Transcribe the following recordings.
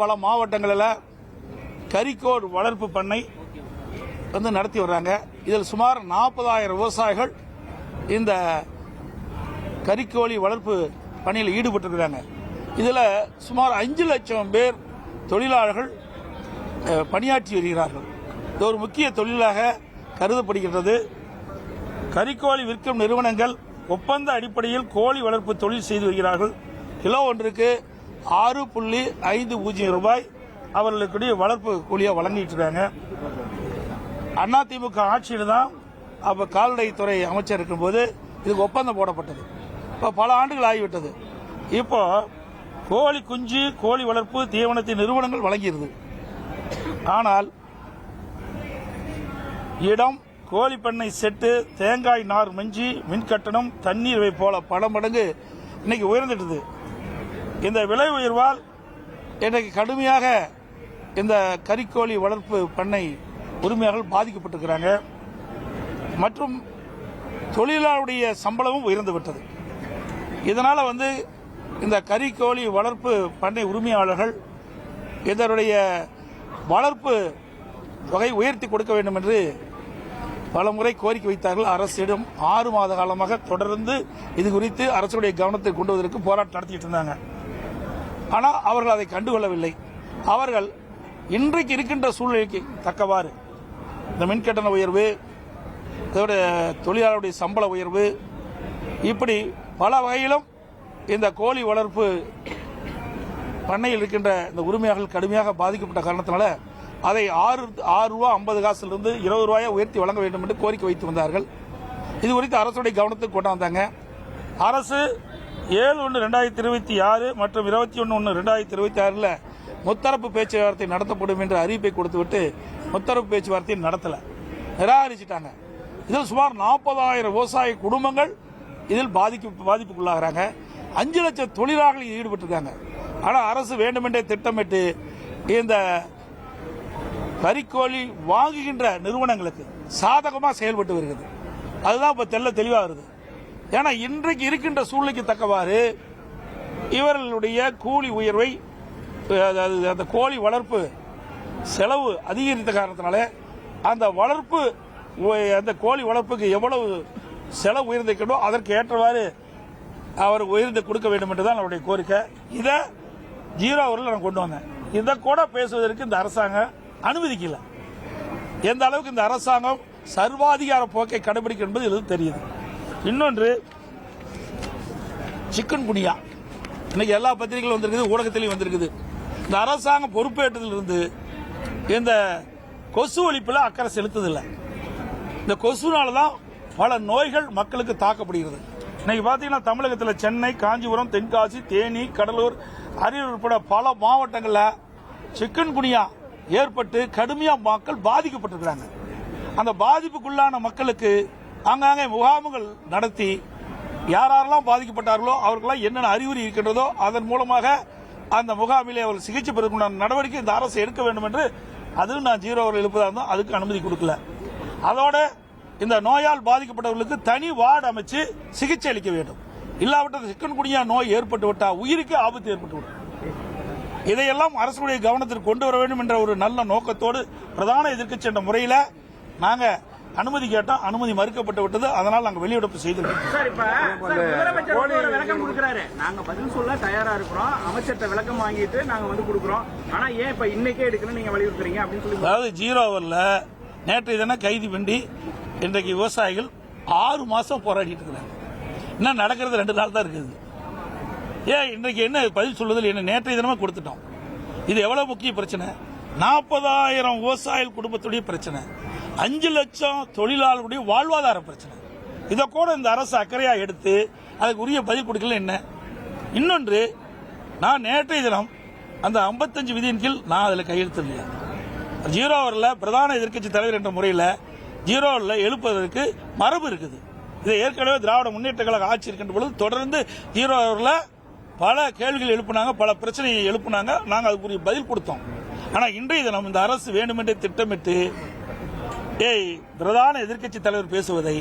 பல மாவட்டங்களில் கறிக்கோழி வளர்ப்பு பண்ணை நடத்தி வர்றாங்க. இதில் சுமார் 40,000 விவசாயிகள் இந்த கறிக்கோழி வளர்ப்பு பணியில் ஈடுபட்டிருக்கிறாங்க. இதில் சுமார் 5 லட்சம் பேர் தொழிலாளர்கள் பணியாற்றி வருகிறார்கள். இது ஒரு முக்கிய தொழிலாக கருதப்படுகிறது. கறிக்கோழி விற்கும் நிறுவனங்கள் ஒப்பந்த அடிப்படையில் கோழி வளர்ப்பு தொழில் செய்து வருகிறார்கள். கிலோ ஒன்றுக்கு 6.50 ரூபாய் அவர்களுக்கு வளர்ப்பு கூலியாக வழங்கிட்டு இருக்காங்க. அதிமுக ஆட்சியில் தான் அப்போ கால்நடைத்துறை அமைச்சர் இருக்கும்போது இதுக்கு ஒப்பந்தம் போடப்பட்டது. இப்போ பல ஆண்டுகள் ஆகிவிட்டது. இப்போ கோழி குஞ்சு கோழி வளர்ப்பு தீவனத்தின் நிறுவனங்கள் வழங்கியிருது. ஆனால் இடம், கோழி பண்ணை செட்டு, தேங்காய் நார் மஞ்சி, மின்கட்டணம், தண்ணீர் போல பல மடங்கு இன்னைக்கு உயர்ந்துட்டது. இந்த விலை உயர்வால் இன்றைக்கு கடுமையாக இந்த கறிக்கோழி வளர்ப்பு பண்ணை உரிமையாளர்கள் பாதிக்கப்பட்டிருக்கிறாங்க. மற்றும் தொழிலாளருடைய சம்பளமும் உயர்ந்து விட்டது. இதனால இந்த கறிக்கோழி வளர்ப்பு பண்ணை உரிமையாளர்கள் இதனுடைய வளர்ப்பு தொகை உயர்த்தி கொடுக்க வேண்டும் என்று பலமுறை கோரிக்கை வைத்தார்கள். அரசிடம் 6 மாத காலமாக தொடர்ந்து இது குறித்து அரசுடைய கவனத்தை கொண்டு வருவதற்கு போராட்டம் நடத்திட்டு இருந்தாங்க. ஆனால் அவர்கள் அதை கண்டுகொள்ளவில்லை. அவர்கள் இன்றைக்கு இருக்கின்ற சூழ்நிலைக்கு தக்கவாறு இந்த மின்கட்டண உயர்வு, இதோட தொழிலாளருடைய சம்பள உயர்வு, இப்படி பல வகையிலும் இந்த கோழி வளர்ப்பு பண்ணையில் இருக்கின்ற இந்த உரிமையாளர்கள் கடுமையாக பாதிக்கப்பட்ட காரணத்தினால அதை 6 ரூபா 50 காசிலிருந்து 20 ரூபாயை உயர்த்தி வழங்க வேண்டும் என்று கோரிக்கை வைத்து வந்தார்கள். இது குறித்து அரசுடைய கவனத்துக்கு கொண்டு வந்தாங்க. அரசு 7/1/2026 மற்றும் 21/1/2026 முத்தரப்பு பேச்சுவார்த்தை நடத்தப்படும் என்ற அறிவிப்பை கொடுத்துவிட்டு முத்தரப்பு பேச்சுவார்த்தையை நடத்தல, நிராகரிச்சிட்டாங்க. இதில் சுமார் 40,000 விவசாய குடும்பங்கள் இதில் பாதிப்புக்குள்ளாகிறாங்க. 5 லட்சம் தொழிலாளர்கள் ஈடுபட்டிருக்காங்க. ஆனால் அரசு வேண்டுமென்றே திட்டமிட்டு இந்த கறிக்கோழி வாங்குகின்ற நிறுவனங்களுக்கு சாதகமாக செயல்பட்டு வருகிறது. அதுதான் இப்போ தெளிவாக வருது. ஏன்னா இன்றைக்கு இருக்கின்ற சூழ்நிலைக்கு தக்கவாறு இவர்களுடைய கூலி உயர்வை, அந்த கோழி வளர்ப்பு செலவு அதிகரித்த காரணத்தினால அந்த கோழி வளர்ப்புக்கு எவ்வளவு செலவு உயர்ந்திருக்கோ அதற்கு ஏற்றவாறு அவர் உயர்ந்து கொடுக்க வேண்டும் என்றுதான் அவருடைய கோரிக்கை. இதை 0 ஹவரில் நான் கொண்டு வந்தேன். இதை கூட பேசுவதற்கு இந்த அரசாங்கம் அனுமதிக்கல. எந்த அளவுக்கு இந்த அரசாங்கம் சர்வாதிகார போக்கை கடைபிடிக்கும் என்பது இது தெரியுது. இன்னொன்று, சிக்கன் குனியா இன்னைக்கு எல்லா பத்திரிகைகளும் வந்திருக்குது, ஊடகத்திலையும் வந்திருக்குது. இந்த அரசாங்கம் பொறுப்பேற்றதிலிருந்து இந்த கொசு ஒழிப்பில் அக்கறை செலுத்துதில்லை. இந்த கொசுனால தான் பல நோய்கள் மக்களுக்கு தாக்கப்படுகிறது. இன்னைக்கு பார்த்தீங்கன்னா தமிழகத்தில் சென்னை, காஞ்சிபுரம், தென்காசி, தேனி, கடலூர், அரியலூர் உட்பட பல மாவட்டங்களில் சிக்கன் குனியா ஏற்பட்டு கடுமையாக மக்கள் பாதிக்கப்பட்டிருக்கிறாங்க. அந்த பாதிப்புக்குள்ளான மக்களுக்கு ஆங்காங்கே முகாம்கள் நடத்தி யாரெல்லாம் பாதிக்கப்பட்டார்களோ அவர்களெல்லாம் என்னென்ன அறிகுறி இருக்கின்றதோ அதன் மூலமாக அந்த முகாமிலே அவர்கள் சிகிச்சை பெறுவதற்கான நடவடிக்கை இந்த அரசு எடுக்க வேண்டும் என்று அதுவும் நான் 0 ஹவரில் எழுப்பதாக இருந்தோம். அதுக்கு அனுமதி கொடுக்கல. அதோட இந்த நோயால் பாதிக்கப்பட்டவர்களுக்கு தனி வார்டு அமைச்சு சிகிச்சை அளிக்க வேண்டும். இல்லாவிட்டால் சிக்கன் குனியா நோய் ஏற்பட்டு விட்டால் உயிருக்கு ஆபத்து ஏற்பட்டுவிடும். இதையெல்லாம் அரசுடைய கவனத்திற்கு கொண்டு வர வேண்டும் என்ற ஒரு நல்ல நோக்கத்தோடு பிரதான எதிர்க்கட்சி என்ற முறையில் நாங்கள் அனுமதி கேட்டோம். அனுமதி மறுக்கப்பட்டு விட்டது. அதனால் நாங்கள் வெளியிடப்பு செய்திருக்கோம். நாங்கள் பதில் சொல்ல தயாரா இருக்கிறோம். அமைச்சர்கிட்ட விளக்கம் வாங்கிட்டு நாங்கள் கொடுக்குறோம். ஆனா ஏன் இப்ப இன்னைக்கே எடுக்கணும் நீங்க வலியுறுத்துறீங்க அப்படின்னு சொல்லி, அதாவது 0 ஹவரில் நேற்றைய தினம் கைது பண்ணி இன்றைக்கு விவசாயிகள் 6 மாசம் போராடிட்டு இருக்கிறாங்க. இன்னும் நடக்கிறது 2 நாள் தான் இருக்குது. ஏன் இன்றைக்கு என்ன பதில் சொல்லுதல் என்ன நேற்றைய தினமா கொடுத்துட்டோம். இது எவ்வளவு முக்கிய பிரச்சனை. 40,000 விவசாயிகள் குடும்பத்துடைய பிரச்சனை, 5 லட்சம் தொழிலாளர்களுடைய வாழ்வாதார பிரச்சனை. இதை கூட இந்த அரசு அக்கறையா எடுத்து அதுக்கு உரிய பதில் கொடுக்கல. என்ன இன்னொன்று, நான் நேற்றைய தினம் அந்த 55 விதியின் கீழ் நான் அதில் கையெழுத்தில்லை. 0 ஹவரில் பிரதான எதிர்க்கட்சி தலைவர் என்ற முறையில் 0 ஹவரில் எழுப்புவதற்கு மரபு இருக்குது. இதை ஏற்கனவே திராவிட முன்னேற்ற கழக ஆட்சி இருக்கின்ற பொழுது தொடர்ந்து 0 ஹவரில் பல கேள்விகள் எழுப்புனாங்க, பல பிரச்சனையை எழுப்புனாங்க. நாங்கள் அதுக்குரிய பதில் கொடுத்தோம். ஆனால் இன்றைய தினம் இந்த அரசு வேண்டுமென்றே திட்டமிட்டு பிரதான எதிர்க்கட்சி தலைவர் பேசுவதை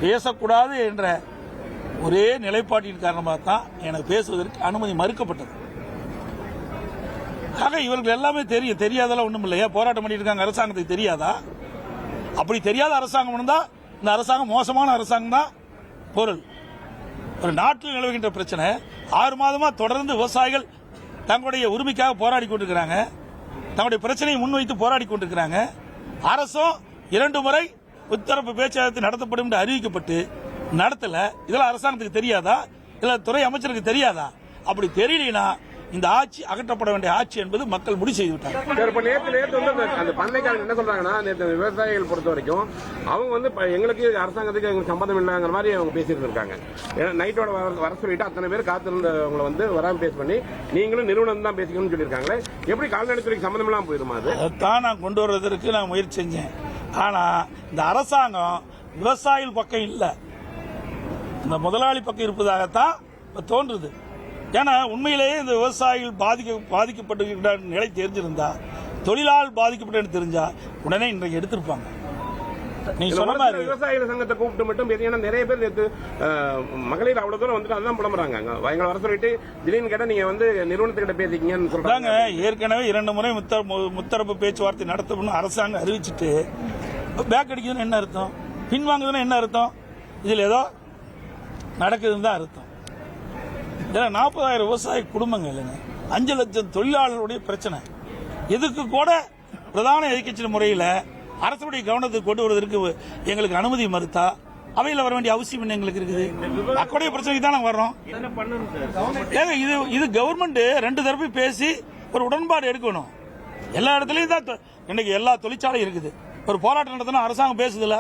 பேசக்கூடாது என்ற ஒரே நிலைப்பாட்டின் காரணமாக தான் எனக்கு பேசுவதற்கு அனுமதி மறுக்கப்பட்டது. ஆக இவர்கள் எல்லாமே தெரியும், தெரியாதெல்லாம் ஒண்ணும் இல்லையா, போராட்டம் பண்ணிட்டு இருக்காங்க, அரசாங்கத்துக்கு தெரியாதா? அப்படி தெரியாத அரசாங்கம் இருந்தா இந்த அரசாங்கம் மோசமான அரசாங்கம் தான் பொருள். ஒரு நாட்டில் நிலவுகின்ற பிரச்சனை 6 மாதமா தொடர்ந்து விவசாயிகள் தங்களுடைய உரிமைக்காக போராடி கொண்டிருக்கிறாங்க, தங்களுடைய பிரச்சனையை முன்வைத்து போராடி கொண்டிருக்கிறாங்க. அரசும் 2 முறை முத்தரப்பு பேச்சுவார்த்தை நடத்தப்படும் என்று அறிவிக்கப்பட்டு நடத்தல. இதெல்லாம் அரசாங்கத்துக்கு தெரியாதா? இல்ல துறை அமைச்சருக்கு தெரியாதா? அப்படி தெரியலனா இந்த ஆட்சி அகற்றப்பட வேண்டிய ஆட்சி என்பது மக்கள் முடிவு செய்து விட்டாங்க. இப்ப நேற்று வந்து அந்த பண்ணைக்காரங்க என்ன சொல்றாங்கன்னா, நேற்று விவசாயிகள் பொறுத்த வரைக்கும் அவங்க வந்து எங்களுக்கு அரசாங்கத்துக்கு எங்களுக்கு சம்பந்தம் இல்லைங்கிற மாதிரி அவங்க பேசிட்டு இருக்காங்க. நைட்டோட வர சொல்லிட்டு அத்தனை பேர் காத்திருந்தவங்களை வந்து வராம பேஸ் பண்ணி நீங்களும் நிறுவனம் தான் பேசிக்கணும்னு சொல்லியிருக்காங்களே, எப்படி கால்நடைத்துறைக்கு சம்பந்தம் இல்லாம போயிருமா? அதான் நான் கொண்டு வருவதற்கு நான் முயற்சி செஞ்சேன். ஆனா இந்த அரசாங்கம் விவசாயிகள் பக்கம் இல்ல, இந்த முதலாளி பக்கம் இருப்பதாகத்தான் தோன்றுது. ஏன்னா உண்மையிலேயே இந்த விவசாயிகள் பாதிக்கப்பட்ட நிலை தெரிஞ்சிருந்தா, தொழிலாளர் பாதிக்கப்பட்ட தெரிஞ்சா உடனே இன்றைக்கு எடுத்திருப்பாங்க. நீங்க சொன்ன மாதிரி விவசாயிகள் சங்கத்தை கூப்பிட்டு மட்டும் பேசினா நிறைய பேர் நேற்று மகளிர் அவ்வளவு தூரம் வந்துட்டு அதான் புலம்புறாங்க. எங்களை வர சொல்லிட்டு திடீர்னு கேட்டா நீங்க வந்து நிறுவனத்துக்கிட்ட பேசிக்கீங்கன்னு சொல்றாங்க. ஏற்கனவே 2 முறை முத்தரப்பு பேச்சுவார்த்தை நடத்தணும்னு அரசாங்கம் அறிவிச்சுட்டு பேக் அடிக்குதுன்னு என்ன அர்த்தம்? பின்வாங்குதுன்னு என்ன அர்த்தம்? இதுல ஏதோ நடக்குதுன்னு தான் அர்த்தம். 40,000 விவசாய குடும்பங்கள் இல்லைங்க, 5 லட்சம் தொழிலாளர்களுடைய பிரச்சனை. இதுக்கு கூட பிரதான எதிர்க்கட்சி முறையில் அரசுடைய கவனத்துக்கு கொண்டு வருவதற்கு எங்களுக்கு அனுமதி மறுத்தா அவையில் வர வேண்டிய அவசியம் என்ன எங்களுக்கு இருக்குது? அக்கடைய பிரச்சனைக்கு தான் நாங்கள் வர்றோம். ஏங்க இது கவர்மெண்ட் 2 தரப்பு பேசி ஒரு உடன்பாடு எடுக்கணும். எல்லா இடத்துலயும் தான் இன்னைக்கு எல்லா தொழிற்சாலையும் இருக்குது. ஒரு போராட்டம் நடத்தினா அரசாங்கம் பேசுதுல,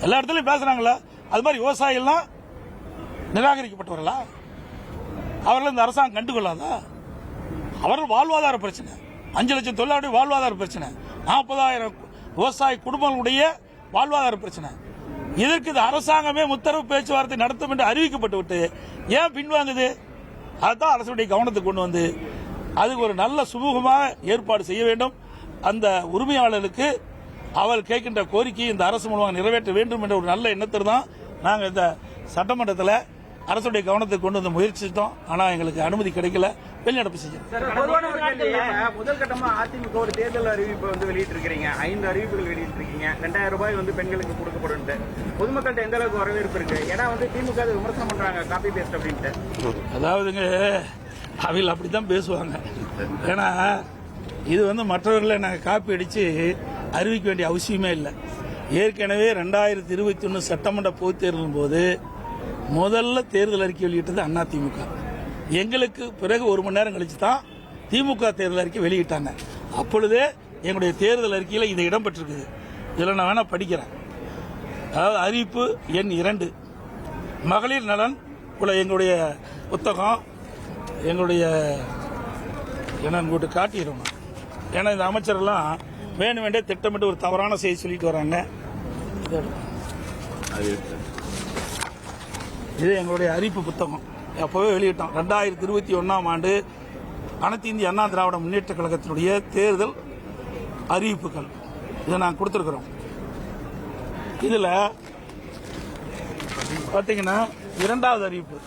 எல்லா இடத்துலயும் பேசுறாங்களா? அது மாதிரி விவசாயிகள்லாம் நிராகரிக்கப்பட்டவர்களா? அவர்கள் இந்த அரசாங்கம் கண்டுகொள்ளாதா? அவர்கள் வாழ்வாதார பிரச்சனை, 5 லட்சம் தொழிலாளருடைய வாழ்வாதார பிரச்சனை, 40,000 விவசாய குடும்பங்களுடைய வாழ்வாதார பிரச்சனை. இதற்கு இந்த அரசாங்கமே முத்தரவு பேச்சுவார்த்தை நடத்தும் என்று அறிவிக்கப்பட்டு விட்டு ஏன் பின்வாங்குது? அதுதான் அரசுடைய கவனத்துக்கு கொண்டு வந்து அதுக்கு ஒரு நல்ல சுமூகமாக ஏற்பாடு செய்ய வேண்டும். அந்த உரிமையாளர்களுக்கு அவள் கேட்கின்ற கோரிக்கையை இந்த அரசு மூலமாக நிறைவேற்ற வேண்டும் என்ற ஒரு நல்ல எண்ணத்தில் தான் நாங்கள் இந்த சட்டமன்றத்தில் அரசுடைய கவனத்துக்கு கொண்டு வந்து முயற்சித்தோம். ஆனா எங்களுக்கு அனுமதி கிடைக்கல, வெளிநடப்பு செஞ்சோம். முதல் கட்டமா அதிமுக ஒரு தேர்தல் அறிவிப்பு வந்து வெளியிட்டிருக்கீங்க, 5 அறிவிப்புகள் வெளியிட்டிருக்கீங்க. 2,000 ரூபாய் வந்து பெண்களுக்கு கொடுக்கப்படும். பொதுமக்கள்கிட்ட எந்த அளவுக்கு வரவேற்பு இருக்கு? ஏன்னா வந்து திமுக விமர்சனம் பண்றாங்க, காப்பி பேஸ்ட் அப்படின்ட்டு. அதாவதுங்க அவையில் அப்படித்தான் பேசுவாங்க. ஏன்னா இது வந்து மற்றவர்களை நாங்கள் காப்பி அடிச்சு அறிவிக்க வேண்டிய அவசியமே இல்லை. ஏற்கனவே 2021 சட்டமன்ற பொதுத் தேர்தலின் போது முதல்ல தேர்தல் அறிக்கை வெளியிட்டது அதிமுக. எங்களுக்கு பிறகு 1 மணி நேரம் கழிச்சு தான் திமுக தேர்தல் அறிக்கை வெளியிட்டாங்க. அப்பொழுதே எங்களுடைய தேர்தல் அறிக்கையில் இது இடம்பெற்றிருக்குது. இதில் நான் வேணா படிக்கிறேன். அதாவது அறிவிப்பு எண் 2 மகளிர் நலன் எங்களுடைய புத்தகம், எங்களுடைய என்னன்னு காட்டிடணும். ஏன்னா இந்த அமைச்சரெல்லாம் வேணும் வேண்டே திட்டமிட்டு ஒரு தவறான செய்தி சொல்லிட்டு வராங்க. இது எங்களுடைய அறிவிப்பு புத்தகம், அப்பவே வெளியிட்டோம். 2021ஆம் ஆண்டு அனைத்து இந்திய அண்ணா திராவிட முன்னேற்ற கழகத்தினுடைய தேர்தல் அறிவிப்புகள் இதை நாங்கள் கொடுத்திருக்கிறோம். இதுல பாத்தீங்கன்னா 2வது அறிவிப்பு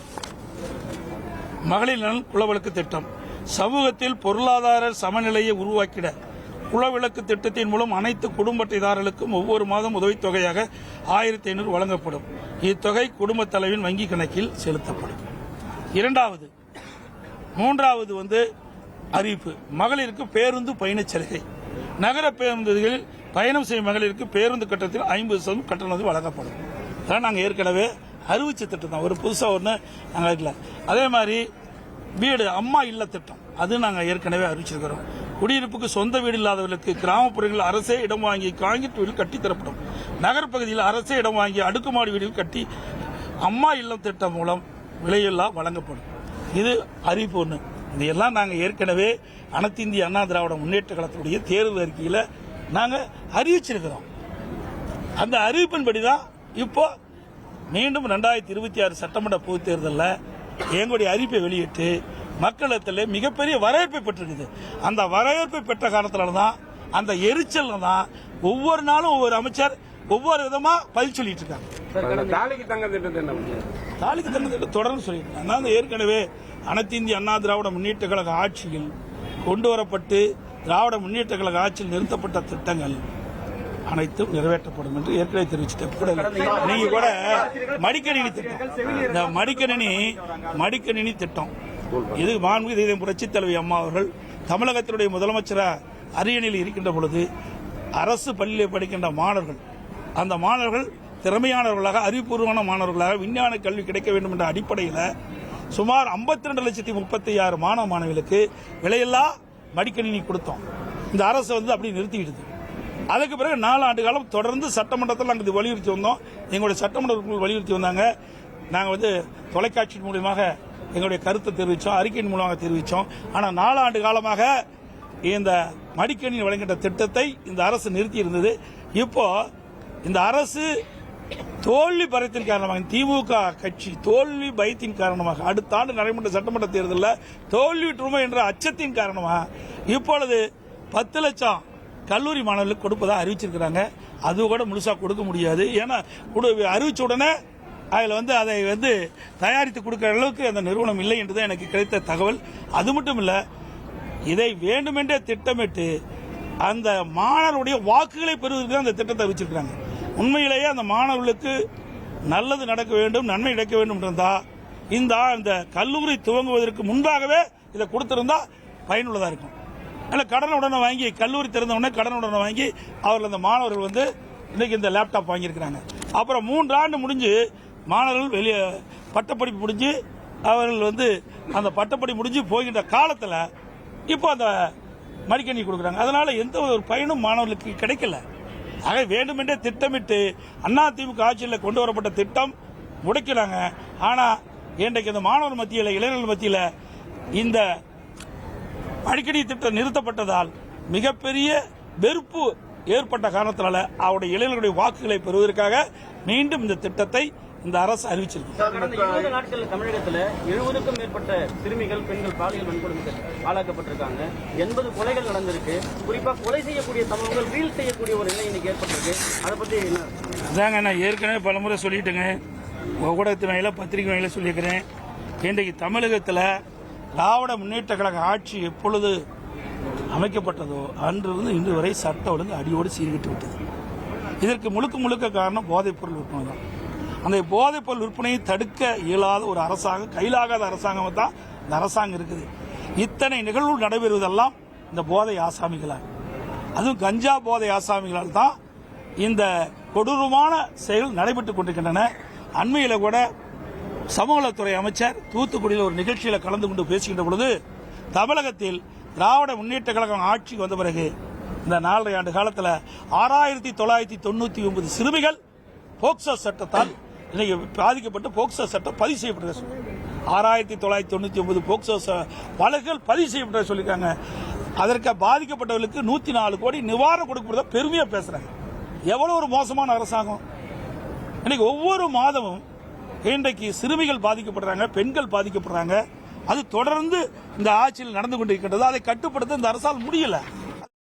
மகளிர் நலன் குலவிளக்கு திட்டம். சமூகத்தில் பொருளாதார சமநிலையை உருவாக்கிட குலவிளக்கு திட்டத்தின் மூலம் அனைத்து குடும்ப அட்டைதாரர்களுக்கும் ஒவ்வொரு மாதம் உதவித்தொகையாக 1,500 வழங்கப்படும். இத்தொகை குடும்ப தலைவின் வங்கி கணக்கில் செலுத்தப்படும். 3வது வந்து அறிவிப்பு மகளிருக்கு பேருந்து பயணச் சலுகை. நகர பேருந்துகளில் பயணம் செய்யும் மகளிருக்கு பேருந்து கட்டணத்தில் 50% கட்டணம் வழங்கப்படும். அதான் நாங்கள் ஏற்கனவே அறிவிச்ச திட்டம் தான், ஒரு புதுசாக ஒன்று நாங்கள் இருக்கல. அதே மாதிரி வீடு அம்மா இல்ல திட்டம், அது நாங்கள் ஏற்கனவே அறிவிச்சிருக்கிறோம். குடியிருப்புக்கு சொந்த வீடு இல்லாதவர்களுக்கு கிராமப்புறங்களில் அரசே இடம் வாங்கி காங்கிரீட் வீடு கட்டித்தரப்படும். நகர்ப்பகுதியில் அரசே இடம் வாங்கி அடுக்குமாடி வீடுகள் கட்டி அம்மா இல்லம் திட்டம் மூலம் விலையில்லா வழங்கப்படும். இது அறிவிப்பு ஒன்று. இதையெல்லாம் நாங்கள் ஏற்கனவே அனைத்து இந்திய அண்ணா திராவிட முன்னேற்ற கழகத்தினுடைய தேர்தல் அறிக்கையில் நாங்கள் அறிவிச்சிருக்கிறோம். அந்த அறிவிப்பின்படி தான் இப்போ மீண்டும் 2026 சட்டமன்ற பொதுத் தேர்தலில் எங்களுடைய அறிவிப்பை வெளியிட்டு மக்களிடத்தில் மிகப்பெரிய வரவேற்பை பெற்றிருக்குது. அந்த வரவேற்பை பெற்ற காரணத்தினால தான், அந்த எரிச்சல் தான் ஒவ்வொரு நாளும் ஒவ்வொரு அமைச்சர் ஒவ்வொரு விதமா பதில் சொல்லிட்டு இருக்காங்க. தாலிக்கு தங்க திட்டம் தொடர்ந்து சொல்லிட்டு இருக்காங்க. ஏற்கனவே அனைத்து இந்திய அண்ணா திராவிட முன்னேற்ற கழக ஆட்சியில் கொண்டு வரப்பட்டு திராவிட முன்னேற்ற கழக ஆட்சியில் நிறுத்தப்பட்ட திட்டங்கள் அனைத்தும் நிறைவேற்றப்படும் என்று ஏற்கனவே தெரிவிச்சிட்டேன். நீங்க கூட மடிக்கணினி திட்டம், இந்த மடிக்கணினி திட்டம் இது மாண்புமிகு தெய்வம் புரட்சித் தலைவி அம்மா அவர்கள் தமிழகத்தினுடைய முதலமைச்சராக அரியணையில் இருக்கின்ற பொழுது அரசு பள்ளியில் படிக்கின்ற மாணவர்கள், அந்த மாணவர்கள் திறமையானவர்களாக அறிவுபூர்வமான மாணவர்களாக விஞ்ஞான கல்வி கிடைக்க வேண்டும் என்ற அடிப்படையில் சுமார் 52,36,000 மாணவ மாணவிகளுக்கு விலையில்லா மடிக்கணினி கொடுத்தோம். இந்த அரசு அப்படி நிறுத்திவிடுது. அதுக்கு பிறகு 4 ஆண்டு காலம் தொடர்ந்து சட்டமன்றத்தில் நாங்கள் இது வலியுறுத்தி வந்தோம். எங்களுடைய சட்டமன்ற வலியுறுத்தி வந்தாங்க. நாங்கள் தொலைக்காட்சி மூலமாக எங்களுடைய கருத்தை தெரிவித்தோம், அறிக்கையின் மூலமாக தெரிவித்தோம். ஆனால் 4 ஆண்டு காலமாக இந்த மடிக்கணினி வழங்குகின்ற திட்டத்தை இந்த அரசு நிறுத்தி இருந்தது. இப்போ இந்த அரசு தோல்வி பயத்தின் காரணமாக, திமுக கட்சி தோல்வி பயத்தின் காரணமாக, அடுத்த ஆண்டு நடைபெற்ற சட்டமன்ற தேர்தலில் தோல்வியுற்றுமோ என்ற அச்சத்தின் காரணமாக இப்பொழுது 10 லட்சம் கல்லூரி மாணவர்களுக்கு கொடுப்பதாக அறிவிச்சிருக்கிறாங்க. அது கூட முழுசா கொடுக்க முடியாது. ஏன்னா அறிவிச்ச உடனே அதில் அதை தயாரித்து கொடுக்கிற அளவுக்கு அந்த நிறுவனம் இல்லை என்றுதான் எனக்கு கிடைத்த தகவல். அது மட்டும் இல்ல, இதை வேண்டுமென்றே திட்டமிட்டு அந்த மாணவருடைய வாக்குகளை பெறுவதற்கு அந்த திட்டத்தை அறிவிச்சிருக்கிறாங்க. உண்மையிலேயே அந்த மாணவர்களுக்கு நல்லது நடக்க வேண்டும், நன்மை நடக்க வேண்டும் இருந்தா இந்த கல்லூரி துவங்குவதற்கு முன்பாகவே இதை கொடுத்திருந்தா பயனுள்ளதா இருக்கும். கடன் உடனே வாங்கி, கல்லூரி திறந்த உடனே கடன் உடனே வாங்கி அவர்கள் அந்த மாணவர்கள் இன்னைக்கு இந்த லேப்டாப் வாங்கியிருக்கிறாங்க. அப்புறம் 3 ஆண்டு முடிஞ்சு மாணவர்கள் வெளியே பட்டப்படிப்பு முடிஞ்சு அவர்கள் அந்த பட்டப்படிப்பு முடிஞ்சு போகின்ற காலத்தில் இப்போ அந்த மடிக்கணினி கொடுக்குறாங்க. அதனால எந்த ஒரு பயனும் மாணவர்களுக்கு கிடைக்கல. ஆக வேண்டுமென்றே திட்டமிட்டு அதிமுக ஆட்சியில் கொண்டு வரப்பட்ட திட்டம் முடக்கிறாங்க. ஆனா இன்றைக்கு இந்த மாணவர் மத்தியில், இளைஞர்கள் மத்தியில் இந்த மடிக்கணினி திட்டம் நிறுத்தப்பட்டதால் மிகப்பெரிய வெறுப்பு ஏற்பட்ட காரணத்தினால அவருடைய இளைஞர்களுடைய வாக்குகளை பெறுவதற்காக மீண்டும் இந்த திட்டத்தை இந்த அரசு அறிவிச்சிருக்கு. கடந்த 20 நாட்களில் தமிழகத்தில் 70க்கும் மேற்பட்ட சிறுமிகள், பெண்கள் பாலியல் வன்கொடுமைகள் ஆளாக்கப்பட்டிருக்காங்க. 80 கொலைகள் நடந்திருக்கு. குறிப்பாக கொலை செய்யக்கூடிய சம்பவங்கள் ரீல் செய்யக்கூடிய ஒரு நிலை இன்னைக்கு ஏற்பட்டிருக்கு. அதை பத்தி என்ன? அதாங்க, நான் ஏற்கனவே பலமுறை சொல்லிட்டேங்க, ஊடகத்தின் வகையில, பத்திரிகை வகையில சொல்லியிருக்கிறேன். இன்றைக்கு தமிழகத்தில் திராவிட முன்னேற்ற கழக ஆட்சி எப்பொழுது அமைக்கப்பட்டதோ அன்றிலிருந்து இன்று வரை சட்ட ஒழுங்கு அடியோடு சீர்கிட்டு விட்டது. இதற்கு முழுக்க காரணம் போதைப் பொருள் விற்பனை தான். அந்த போதைப் பொருள் விற்பனையை தடுக்க இயலாத ஒரு அரசாங்கம், கையிலாகாத அரசாங்கம் தான் இந்த அரசாங்கம் இருக்குது. இத்தனை நிகழ்வுகள் நடைபெறுவதெல்லாம் இந்த போதை ஆசாமிகளால், அதுவும் கஞ்சா போதை ஆசாமிகளால் தான் இந்த கொடூரமான செயல் நடைபெற்றுக் கொண்டிருக்கின்றன. அண்மையில் கூட சமூகத்துறை அமைச்சர் தூத்துக்குடியில் ஒரு நிகழ்ச்சியில் கலந்து கொண்டு பேசுகின்ற பொழுது, தமிழகத்தில் திராவிட முன்னேற்ற கழகம் ஆட்சிக்கு வந்த பிறகு இந்த 4.5 ஆண்டு காலத்தில் 6,999 சிறுமிகள் போக்சோ சட்டத்தால் இன்னைக்கு பாதிக்கப்பட்டு போக்சோ சட்டம் பதிவு செய்யப்பட்டது. 6,999 போக்சோ வழக்குகள் பதிவு செய்யப்பட்டதை சொல்லியிருக்காங்க. அதற்கு பாதிக்கப்பட்டவர்களுக்கு 104 கோடி நிவாரணம் கொடுக்கப்படுறத பெருமையா பேசுறாங்க. எவ்வளவு ஒரு மோசமான அரசாங்கம்! இன்னைக்கு ஒவ்வொரு மாதமும் இன்றைக்கு சிறுமிகள் பாதிக்கப்படுறாங்க, பெண்கள் பாதிக்கப்படுறாங்க. அது தொடர்ந்து இந்த ஆட்சியில் நடந்து கொண்டிருக்கின்றது. அதை கட்டுப்படுத்த இந்த அரசால் முடியல.